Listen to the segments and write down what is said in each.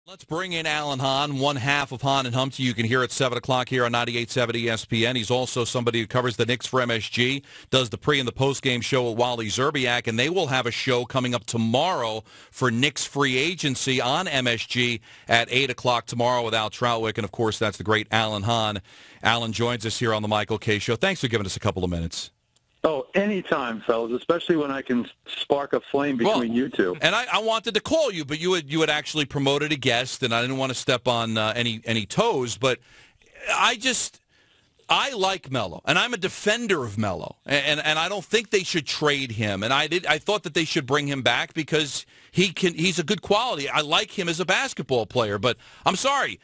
Let's bring in Alan Hahn, one half of Hahn and Humpty. You can hear at 7 o'clock here on 98.7 ESPN. He's also somebody who covers the Knicks for MSG, does the pre- and the post-game show with Wally Zerbiak, and they will have a show coming up tomorrow for Knicks free agency on MSG at 8 o'clock tomorrow with Al Troutwick, and, of course, that's the great Alan Hahn. Alan joins us here on the Michael Kay Show. Thanks for giving us a couple of minutes. Oh, anytime, fellas, especially when I can spark a flame between you two. And I wanted to call you, but you had actually promoted a guest, and I didn't want to step on any toes. But I like Melo, and I'm a defender of Melo, and I don't think they should trade him. And I thought that they should bring him back because he's a good quality. I like him as a basketball player, but I'm sorry.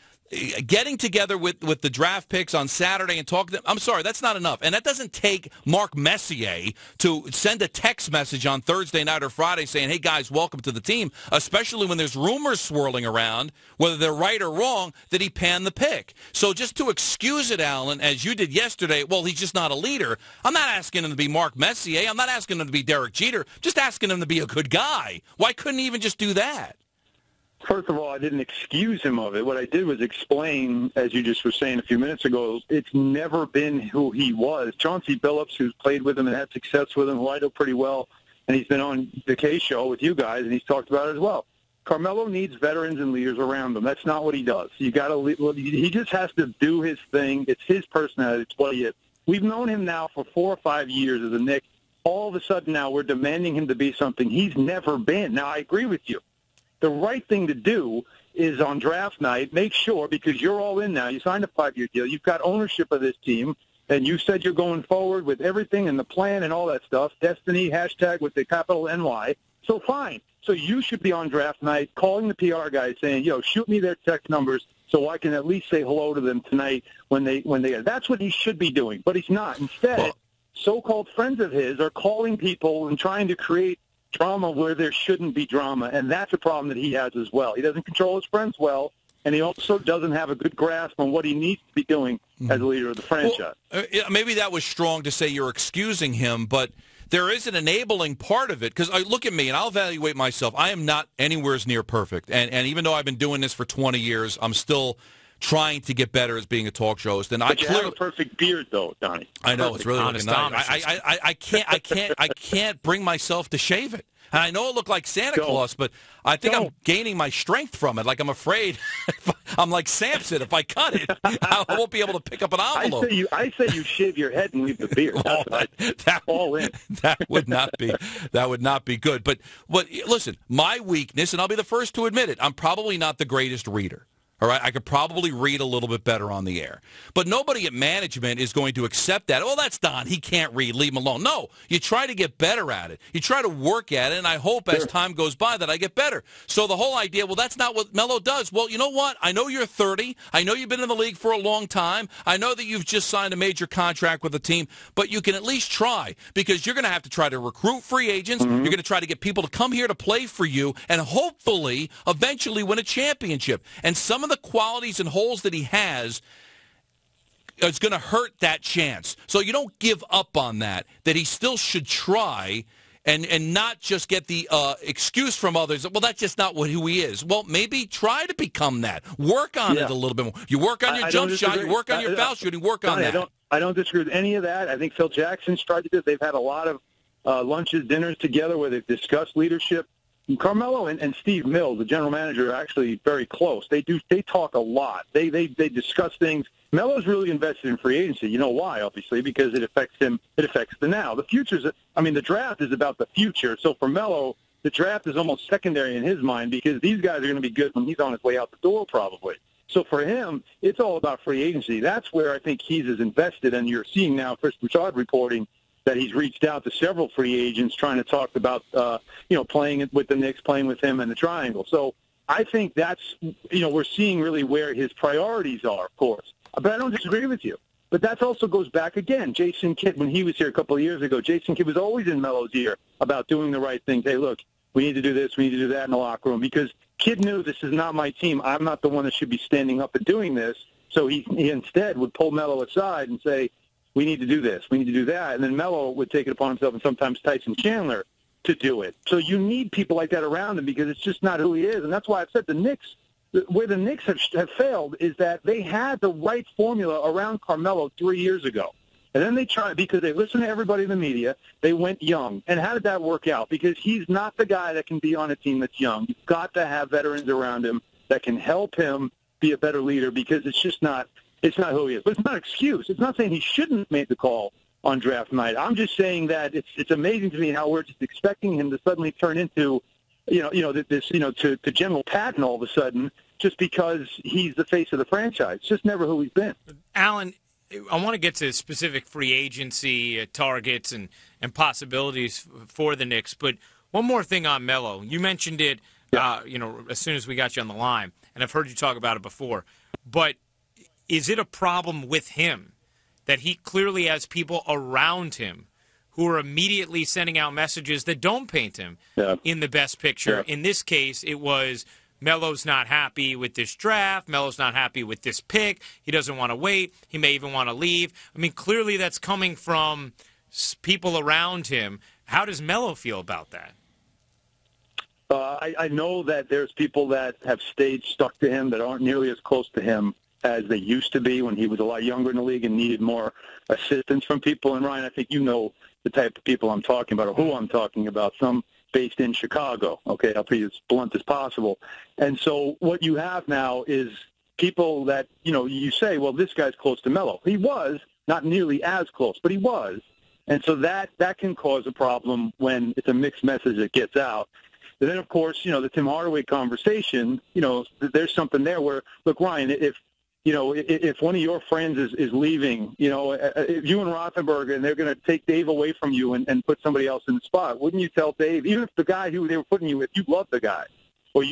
Getting together with the draft picks on Saturday and talking to them, I'm sorry, that's not enough. And that doesn't take Mark Messier to send a text message on Thursday night or Friday saying, hey, guys, welcome to the team, especially when there's rumors swirling around, whether they're right or wrong, that he panned the pick. So just to excuse it, Alan, as you did yesterday, well, he's just not a leader. I'm not asking him to be Mark Messier. I'm not asking him to be Derek Jeter. Just asking him to be a good guy. Why couldn't he even just do that? First of all, I didn't excuse him of it. What I did was explain, as you just were saying a few minutes ago, it's never been who he was. Chauncey Billups, who's played with him and had success with him, who I know pretty well, and he's been on the K Show with you guys, and he's talked about it as well. Carmelo needs veterans and leaders around him. That's not what he does. He just has to do his thing. It's his personality. It's what he is. We've known him now for 4 or 5 years as a Knick. All of a sudden now we're demanding him to be something he's never been. Now, I agree with you. The right thing to do is on draft night, make sure, because you're all in now, you signed a 5-year deal, you've got ownership of this team, and you said you're going forward with everything and the plan and all that stuff, destiny, hashtag with the capital NY, so fine. So you should be on draft night calling the PR guys saying, shoot me their text numbers so I can at least say hello to them tonight when they. That's what he should be doing, but he's not. Instead, so-called friends of his are calling people and trying to create drama where there shouldn't be drama, and that's a problem that he has as well. He doesn't control his friends well, and he also doesn't have a good grasp on what he needs to be doing as a leader of the franchise. Well, maybe that was strong to say you're excusing him, but there is an enabling part of it, because look at me, and I'll evaluate myself. I am not anywhere near perfect, and even though I've been doing this for 20 years, I'm still trying to get better as being a talk show host. And but you have a perfect beard, though, Donnie. I know, it's really looking nice. I can't bring myself to shave it. And I know it looked like Santa Claus, but I think I'm gaining my strength from it. Like, I'm afraid I'm like Samson. If I cut it, I won't be able to pick up an envelope. I say you shave your head and leave the beard. That's all in. That would not be good. But listen, my weakness, and I'll be the first to admit it, I'm probably not the greatest reader. All right, I could probably read a little bit better on the air. But nobody at management is going to accept that. Oh, that's Don. He can't read. Leave him alone. No, you try to get better at it. You try to work at it, and I hope as time goes by that I get better. So the whole idea, well, that's not what Melo does. Well, you know what? I know you're 30. I know you've been in the league for a long time. I know that you've just signed a major contract with a team, but you can at least try, because you're going to have to try to recruit free agents. Mm-hmm. You're going to try to get people to come here to play for you and hopefully eventually win a championship. And some of the qualities and holes that he has is going to hurt that chance. So you don't give up on that he still should try and not just get the excuse from others. Well, that's just not who he is. Well, maybe try to become that. Work on it a little bit more. You work on your jump shot. You work on your foul shooting. Work on that. I don't disagree with any of that. I think Phil Jackson's tried to do this. They've had a lot of lunches, dinners together where they've discussed leadership. Carmelo and Steve Mills, the general manager, are actually very close. They talk a lot. They discuss things. Melo's really invested in free agency. You know why, obviously, because it affects him. It affects the now. The draft is about the future. So for Melo, the draft is almost secondary in his mind, because these guys are going to be good when he's on his way out the door, probably. So for him, it's all about free agency. That's where I think he's as invested. And you're seeing now Chris Bouchard reporting that he's reached out to several free agents trying to talk about, playing with the Knicks, playing with him in the triangle. So I think that's, we're seeing really where his priorities are, of course. But I don't disagree with you. But that also goes back again. Jason Kidd, when he was here a couple of years ago, Jason Kidd was always in Melo's ear about doing the right thing. Hey, look, we need to do this, we need to do that in the locker room, because Kidd knew this is not my team. I'm not the one that should be standing up and doing this. So he instead would pull Melo aside and say, we need to do this, we need to do that. And then Melo would take it upon himself, and sometimes Tyson Chandler, to do it. So you need people like that around him, because it's just not who he is. And that's why I've said the Knicks where the Knicks have failed is that they had the right formula around Carmelo 3 years ago. And then they tried, because they listened to everybody in the media, they went young. And how did that work out? Because he's not the guy that can be on a team that's young. You've got to have veterans around him that can help him be a better leader, because it's just not who he is. But it's not an excuse. It's not saying he shouldn't have made the call on draft night. I'm just saying that it's amazing to me how we're just expecting him to suddenly turn into, to General Patton all of a sudden, just because he's the face of the franchise. It's just never who he's been. Alan, I want to get to specific free agency targets and possibilities for the Knicks, but one more thing on Melo. You mentioned it, as soon as we got you on the line, and I've heard you talk about it before. But is it a problem with him that he clearly has people around him who are immediately sending out messages that don't paint him in the best picture? In this case, it was Melo's not happy with this draft. Melo's not happy with this pick. He doesn't want to wait. He may even want to leave. I mean, clearly that's coming from people around him. How does Melo feel about that? I know that there's people that have stayed stuck to him that aren't nearly as close to him as they used to be when he was a lot younger in the league and needed more assistance from people. And, Ryan, I think you know the type of people I'm talking about, or who I'm talking about. Some based in Chicago, okay? I'll be as blunt as possible. And so what you have now is people that, you say, well, this guy's close to Melo. He was, not nearly as close, but he was. And so that can cause a problem when it's a mixed message that gets out. And then, of course, the Tim Hardaway conversation, there's something there where, look, Ryan, if one of your friends is leaving, if you and Rothenberger, and they're going to take Dave away from you and put somebody else in the spot, wouldn't you tell Dave, even if the guy who they were putting you with, you love the guy, or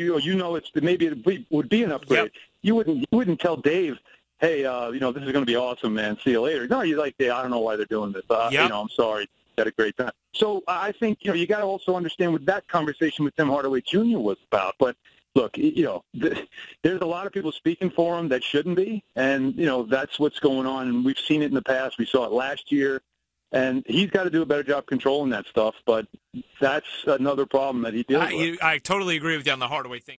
maybe it would be an upgrade, you wouldn't tell Dave, hey, this is going to be awesome, man, see you later. No, you're like, hey, I don't know why they're doing this. I'm sorry. Had a great time. So I think, you got to also understand what that conversation with Tim Hardaway Jr. was about. But look, there's a lot of people speaking for him that shouldn't be, and that's what's going on. And we've seen it in the past. We saw it last year, and he's got to do a better job controlling that stuff. But that's another problem that he deals with. I totally agree with you on the Hardaway thing.